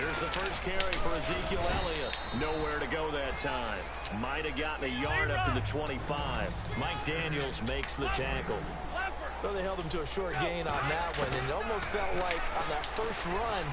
Here's the first carry for Ezekiel Elliott. Nowhere to go that time. Might have gotten a yard up to the 25. Mike Daniels makes the tackle. Well, they held him to a short gain on that one, and it almost felt like on that first run,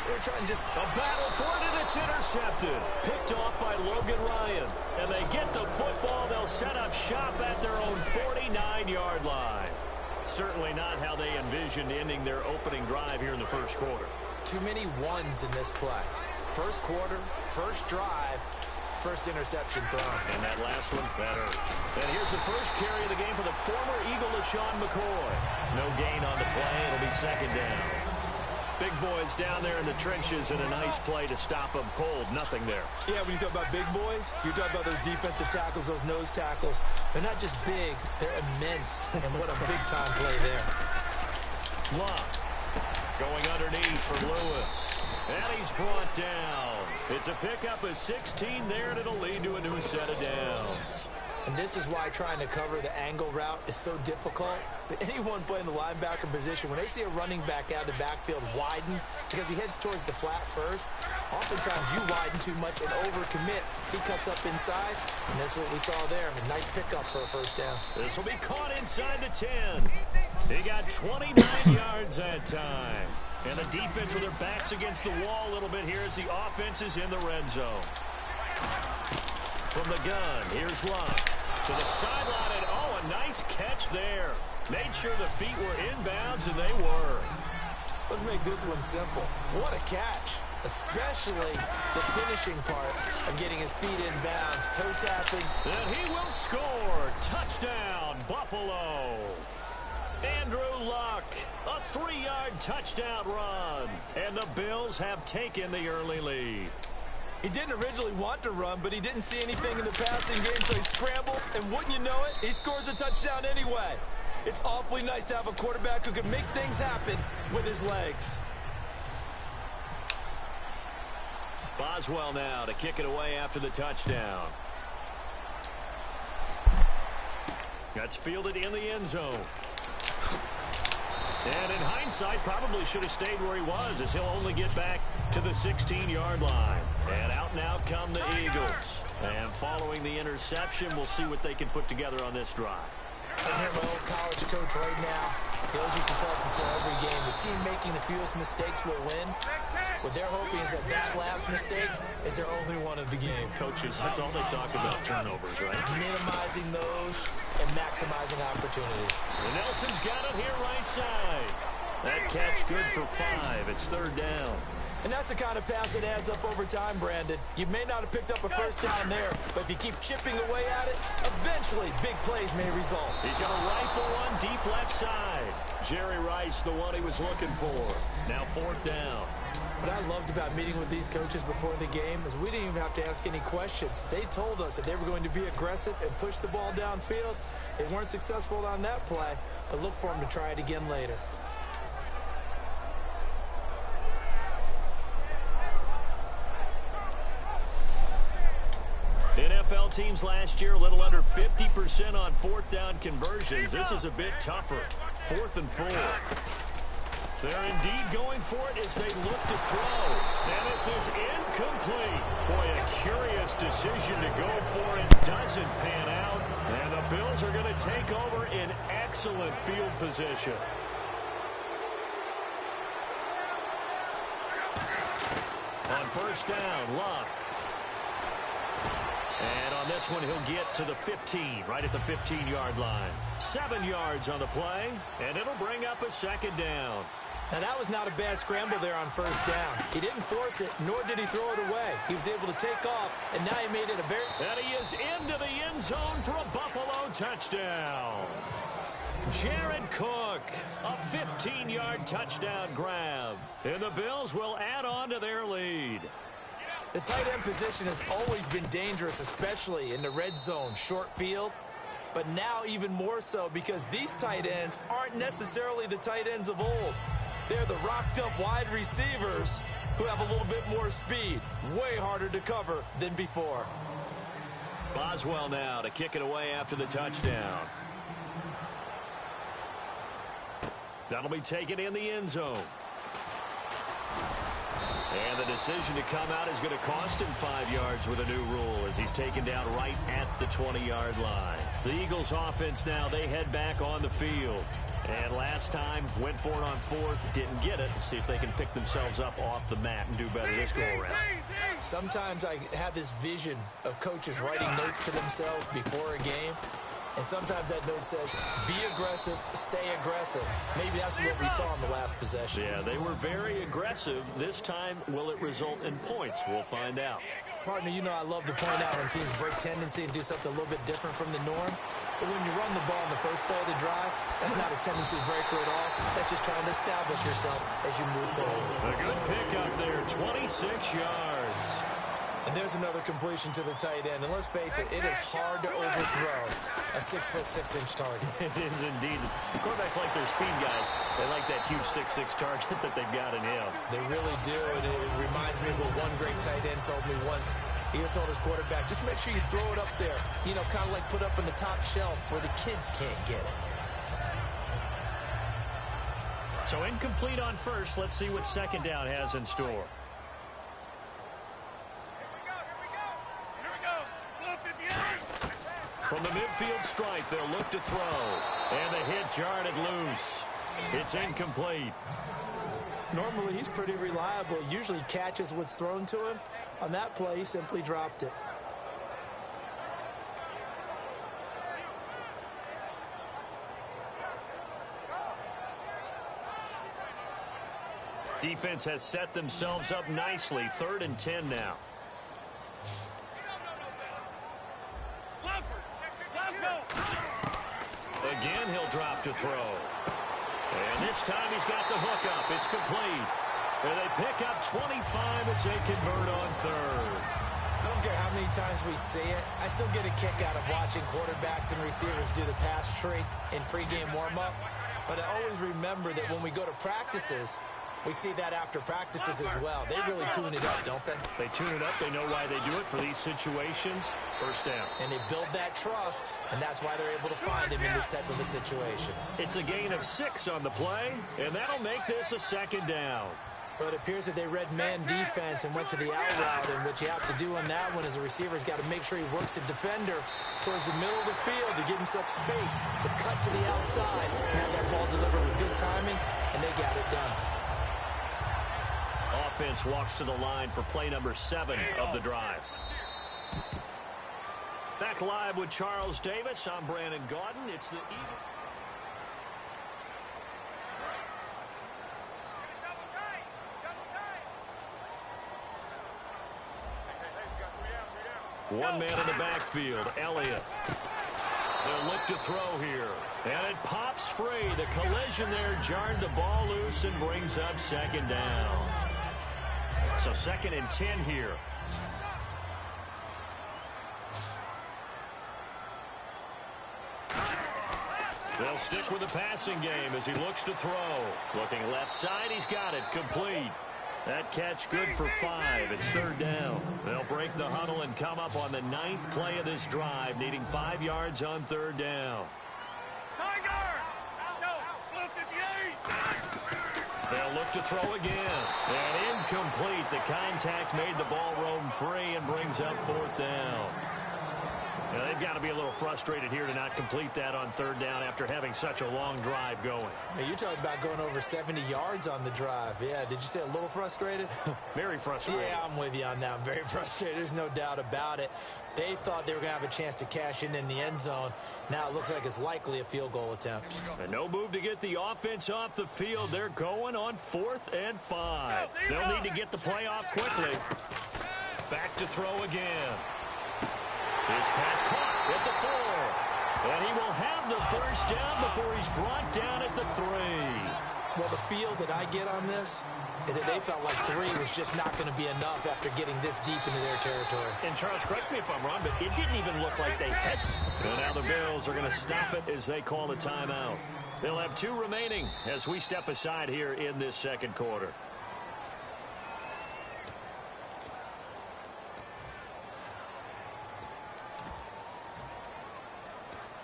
they were trying just... A battle for it, and it's intercepted. Picked off by Logan Ryan. And they get the football. They'll set up shop at their own 49-yard line. Certainly not how they envisioned ending their opening drive here in the first quarter. Too many ones in this play. First quarter, first drive, first interception thrown. And that last one, better. And here's the first carry of the game for the former Eagle, LaShawn McCoy. No gain on the play. It'll be second down. Big boys down there in the trenches, and a nice play to stop them cold. Nothing there. Yeah, when you talk about big boys, you're talking about those defensive tackles, those nose tackles. They're not just big, they're immense. And what a big-time play there. Luck going underneath for Lewis. And he's brought down. It's a pickup of 16 there, and it'll lead to a new set of downs. And this is why trying to cover the angle route is so difficult. But anyone playing the linebacker position, when they see a running back out of the backfield widen, because he heads towards the flat first, oftentimes you widen too much and overcommit. He cuts up inside, and that's what we saw there. A nice pickup for a first down. This will be caught inside the 10. He got 29 yards that time. And the defense with their backs against the wall a little bit here as the offense is in the red zone. From the gun, here's Luck. To the sideline, and oh, a nice catch there. Made sure the feet were inbounds, and they were. Let's make this one simple. What a catch. Especially the finishing part of getting his feet in bounds, toe tapping. And he will score. Touchdown, Buffalo. Andrew Luck, a 3-yard touchdown run. And the Bills have taken the early lead. He didn't originally want to run, but he didn't see anything in the passing game, so he scrambled, and wouldn't you know it, he scores a touchdown anyway. It's awfully nice to have a quarterback who can make things happen with his legs. Boswell now to kick it away after the touchdown. That's fielded in the end zone. And in hindsight, probably should have stayed where he was, as he'll only get back to the 16-yard line. And out come the Eagles. And following the interception, we'll see what they can put together on this drive. I hear my old college coach right now. He always used to tell us before every game, the team making the fewest mistakes will win. What they're hoping is that that last mistake is their only one of the game. Coaches, that's all they talk about, turnovers, right? Minimizing those and maximizing opportunities. And Nelson's got it here right side. That catch good for 5. It's third down. And that's the kind of pass that adds up over time, Brandon. You may not have picked up a first down there, but if you keep chipping away at it, eventually big plays may result. He's got a rifle one deep left side. Jerry Rice, the one he was looking for. Now fourth down. What I loved about meeting with these coaches before the game is we didn't even have to ask any questions. They told us that they were going to be aggressive and push the ball downfield. They weren't successful on that play, but look for them to try it again later. NFL teams last year a little under 50% on fourth down conversions. This is a bit tougher. 4th and 4. They're indeed going for it as they look to throw. And this is incomplete. Boy, a curious decision to go for it. Doesn't pan out. And the Bills are going to take over in excellent field position. On first down, Luck. And on this one, he'll get to the 15, right at the 15-yard line. 7 yards on the play, and it'll bring up a second down. Now, that was not a bad scramble there on first down. He didn't force it, nor did he throw it away. He was able to take off, and now he made it a very... And he is into the end zone for a Buffalo touchdown. Jared Cook, a 15-yard touchdown grab. And the Bills will add on to their lead. The tight end position has always been dangerous, especially in the red zone, short field. But now even more so because these tight ends aren't necessarily the tight ends of old. They're the rocked-up wide receivers who have a little bit more speed. Way harder to cover than before. Boswell now to kick it away after the touchdown. That'll be taken in the end zone. And the decision to come out is going to cost him 5 yards with a new rule as he's taken down right at the 20-yard line. The Eagles offense now, they head back on the field. And last time, went for it on fourth, didn't get it. See if they can pick themselves up off the mat and do better this go-around. Sometimes I have this vision of coaches writing notes to themselves before a game. And sometimes that note says, be aggressive, stay aggressive. Maybe that's what we saw in the last possession. Yeah, they were very aggressive. This time, will it result in points? We'll find out. Partner, you know I love to point out when teams break tendency and do something a little bit different from the norm. But when you run the ball in the first play of the drive, that's not a tendency breaker at all. That's just trying to establish yourself as you move forward. A good pick up there, 26 yards. And there's another completion to the tight end. And let's face it, it is hard to overthrow a 6'6" target. It is indeed. Quarterbacks like their speed guys. They like that huge 6'6" target that they've got in him. They really do. And it reminds me of what one great tight end told me once. He told his quarterback, just make sure you throw it up there. You know, kind of like put up in the top shelf where the kids can't get it. So incomplete on first. Let's see what second down has in store. From the midfield stripe, they'll look to throw. And the hit jarred loose. It's incomplete. Normally, he's pretty reliable. Usually catches what's thrown to him. On that play, he simply dropped it. Defense has set themselves up nicely. 3rd and 10 now. Again, he'll drop to throw. And this time he's got the hook up. It's complete. And they pick up 25 as they convert on 3rd. I don't care how many times we see it. I still get a kick out of watching quarterbacks and receivers do the pass tree in pregame warm-up. But I always remember that when we go to practices, we see that after practices as well. They really tune it up, don't they? They tune it up. They know why they do it for these situations. First down. And they build that trust, and that's why they're able to find him in this type of a situation. It's a gain of 6 on the play, and that'll make this a 2nd down. But it appears that they read man defense and went to the out route, and what you have to do on that one as a receiver's got to make sure he works the defender towards the middle of the field to give himself space to cut to the outside and have that ball delivered with good timing, and they got it done. Offense walks to the line for play number 7 of the drive. Back live with Charles Davis. I'm Brandon Gaudin. It's the Eagles. One man in the backfield, Elliott. They'll look to throw here. And it pops free. The collision there jarred the ball loose and brings up 2nd down. So 2nd and 10 here. They'll stick with the passing game as he looks to throw. Looking left side, he's got it. Complete. That catch good for 5. It's 3rd down. They'll break the huddle and come up on the 9th play of this drive, needing 5 yards on 3rd down. They'll look to throw again. And incomplete. The contact made the ball roam free and brings up 4th down. Now, they've got to be a little frustrated here to not complete that on 3rd down after having such a long drive going. Hey, you're talking about going over 70 yards on the drive. Yeah, did you say a little frustrated? Very frustrated. Yeah, I'm with you on that. I'm very frustrated. There's no doubt about it. They thought they were going to have a chance to cash in the end zone. Now it looks like it's likely a field goal attempt. And no move to get the offense off the field. They're going on 4th and 5. They'll need to get the play off quickly. Back to throw again. His pass caught at the 4. And he will have the 1st down before he's brought down at the 3. Well, the feel that I get on this is that they felt like 3 was just not going to be enough after getting this deep into their territory. And Charles, correct me if I'm wrong, but it didn't even look like they hesitated. And now the Bills are going to stop it as they call a timeout. They'll have 2 remaining as we step aside here in this 2nd quarter.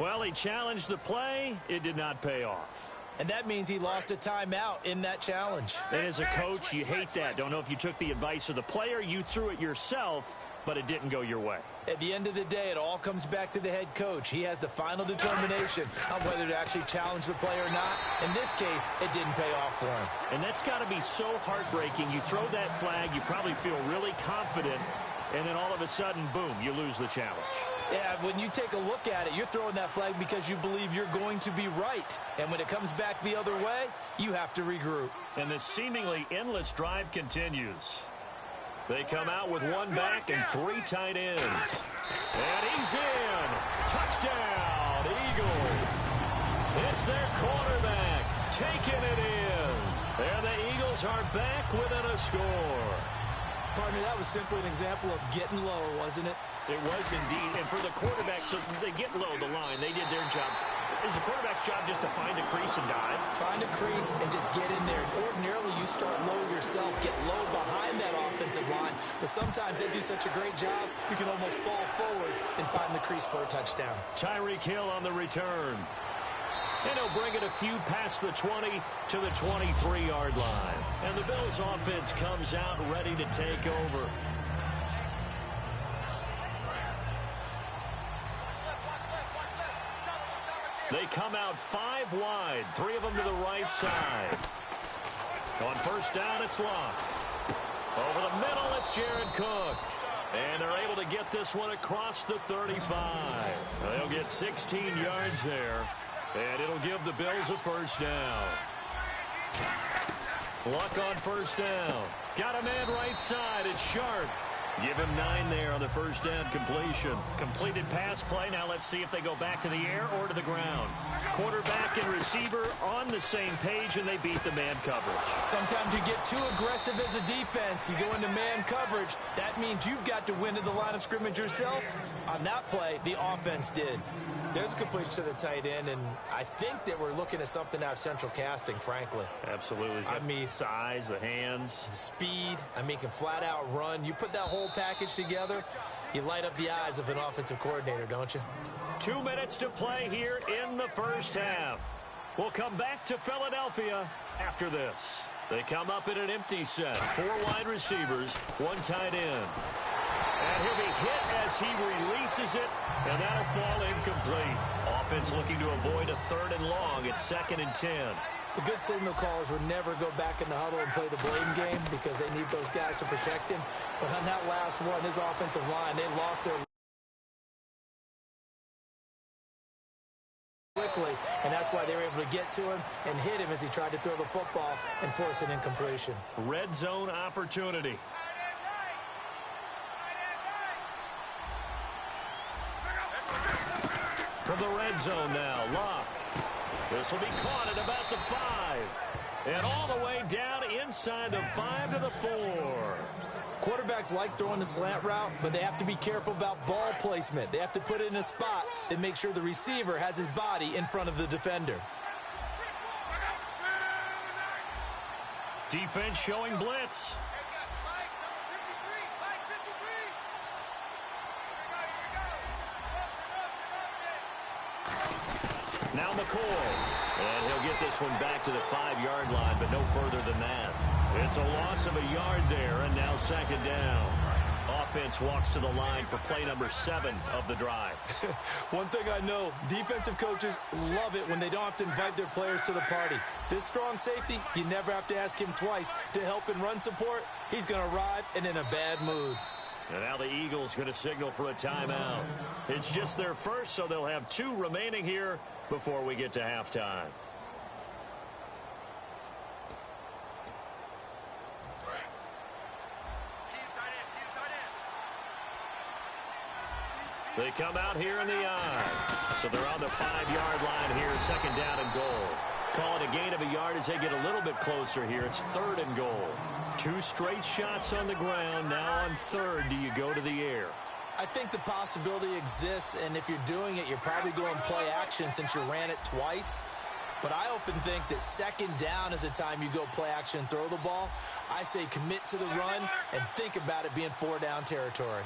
Well, he challenged the play. It did not pay off. and that means he lost a timeout in that challenge. And as a coach, you hate that. Don't know if you took the advice of the player, you threw it yourself, but it didn't go your way. At the end of the day, it all comes back to the head coach. He has the final determination on whether to actually challenge the play or not. In this case, it didn't pay off for him. And that's got to be so heartbreaking. You throw that flag, you probably feel really confident, and then all of a sudden, boom, you lose the challenge. Yeah, when you take a look at it, you're throwing that flag because you believe you're going to be right. And when it comes back the other way, you have to regroup. And the seemingly endless drive continues. They come out with one back and 3 tight ends. And he's in. Touchdown, Eagles. It's their quarterback taking it in. And the Eagles are back within a score. Partner, that was simply an example of getting low, wasn't it? It was indeed. And for the quarterback, so they get low the line. They did their job. Is the quarterback's job just to find a crease and dive? Find a crease and just get in there. Ordinarily, you start low yourself, get low behind that offensive line. But sometimes they do such a great job, you can almost fall forward and find the crease for a touchdown. Tyreek Hill on the return. And he'll bring it a few past the 20 to the 23-yard line. And the Bills offense comes out ready to take over. They come out 5 wide, 3 of them to the right side. On first down, it's Locke. Over the middle, it's Jared Cook. And they're able to get this one across the 35. They'll get 16 yards there. And it'll give the Bills a first down. Luck on first down. Got a man right side. It's Sharp. Give him 9 there on the first down completion. Completed pass play. Now let's see if they go back to the air or to the ground. Quarterback and receiver on the same page, and they beat the man coverage. Sometimes you get too aggressive as a defense. You go into man coverage. That means you've got to win at the line of scrimmage yourself. On that play, the offense did. There's a completion to the tight end, and I think that we're looking at something out of central casting, frankly. Absolutely. I mean, size, the hands. Speed. I mean, can flat out run. You put that whole package together, you light up the eyes of an offensive coordinator, don't you? 2 minutes to play here in the first half. We'll come back to Philadelphia after this. They come up in an empty set. 4 wide receivers, 1 tight end. And he'll be hit as he releases it, and that'll fall incomplete. Offense looking to avoid a 3rd and long. It's 2nd and 10. The good signal callers would never go back in the huddle and play the blame game because they need those guys to protect him. But on that last one, his offensive line, they lost their quickly, and that's why they were able to get to him and hit him as he tried to throw the football and force an incompletion. Red zone opportunity. From the red zone now, Locke. This will be caught at about the 5. And all the way down inside the 5 to the 4. Quarterbacks like throwing the slant route, but they have to be careful about ball placement. They have to put it in a spot and make sure the receiver has his body in front of the defender. Defense showing blitz. Now McCoy, and he'll get this one back to the 5-yard line, but no further than that. It's a loss of a yard there, and now 2nd down. Offense walks to the line for play number 7 of the drive. One thing I know, defensive coaches love it when they don't have to invite their players to the party. This strong safety, you never have to ask him twice to help in run support. He's going to arrive and in a bad mood. And now the Eagles going to signal for a timeout. It's just their first, so they'll have 2 remaining here before we get to halftime. They come out here in the eye. So they're on the 5-yard line here, 2nd down and goal. Call it a gain of a yard as they get a little bit closer here. It's 3rd and goal. 2 straight shots on the ground. Now on 3rd, do you go to the air? I think the possibility exists, and if you're doing it, you're probably going play action since you ran it twice. But I often think that 2nd down is the time you go play action and throw the ball. I say commit to the run and think about it being 4-down territory.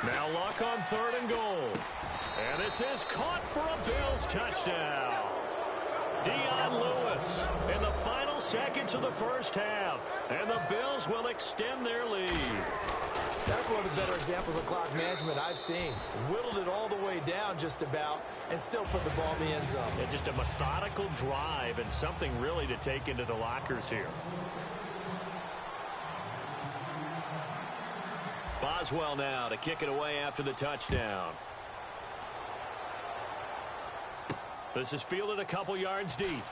Now luck on 3rd and goal. And this is caught for a Bills touchdown. Dion Lewis in the final seconds of the first half. And the Bills will extend their lead. That's one of the better examples of clock management I've seen. Whittled it all the way down just about and still put the ball in the end zone. Yeah, just a methodical drive and something really to take into the lockers here. Boswell now to kick it away after the touchdown. This is fielded a couple yards deep.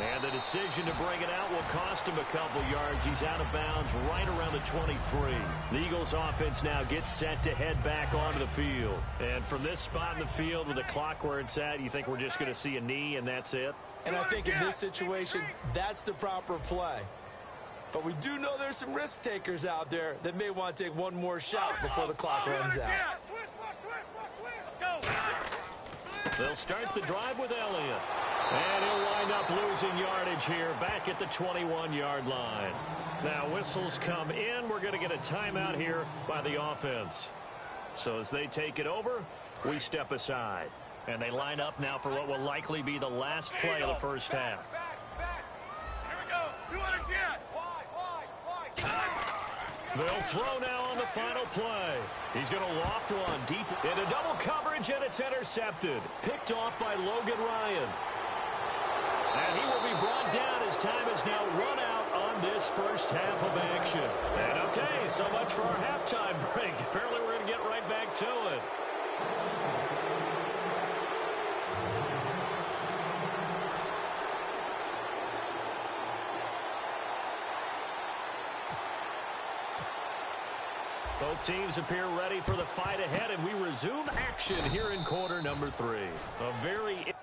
And the decision to bring it out will cost him a couple yards. He's out of bounds right around the 23. The Eagles offense now gets set to head back onto the field. And from this spot in the field with the clock where it's at, you think we're just going to see a knee and that's it? And I think in this situation, that's the proper play. But we do know there's some risk takers out there that may want to take one more shot before the clock runs out. They'll start the drive with Elliott. And he'll wind up losing yardage here back at the 21-yard line. Now whistles come in. We're going to get a timeout here by the offense. So as they take it over, we step aside. And they line up now for what will likely be the last play of the first half. Here we go. 200 yet. They'll throw now on the final play. He's going to loft one deep into double coverage, and it's intercepted. Picked off by Logan Ryan. And he will be brought down as time has now run out on this first half of action. And okay, so much for our halftime break. Apparently we're going to get right back to it. Both teams appear ready for the fight ahead, and we resume action here in quarter number 3. A very...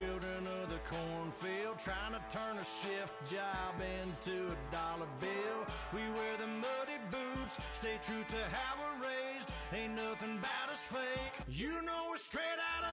Children of the cornfield, trying to turn a shift job into a dollar bill. We wear the muddy boots, stay true to how we're raised. Ain't nothing about us fake. You know we're straight out of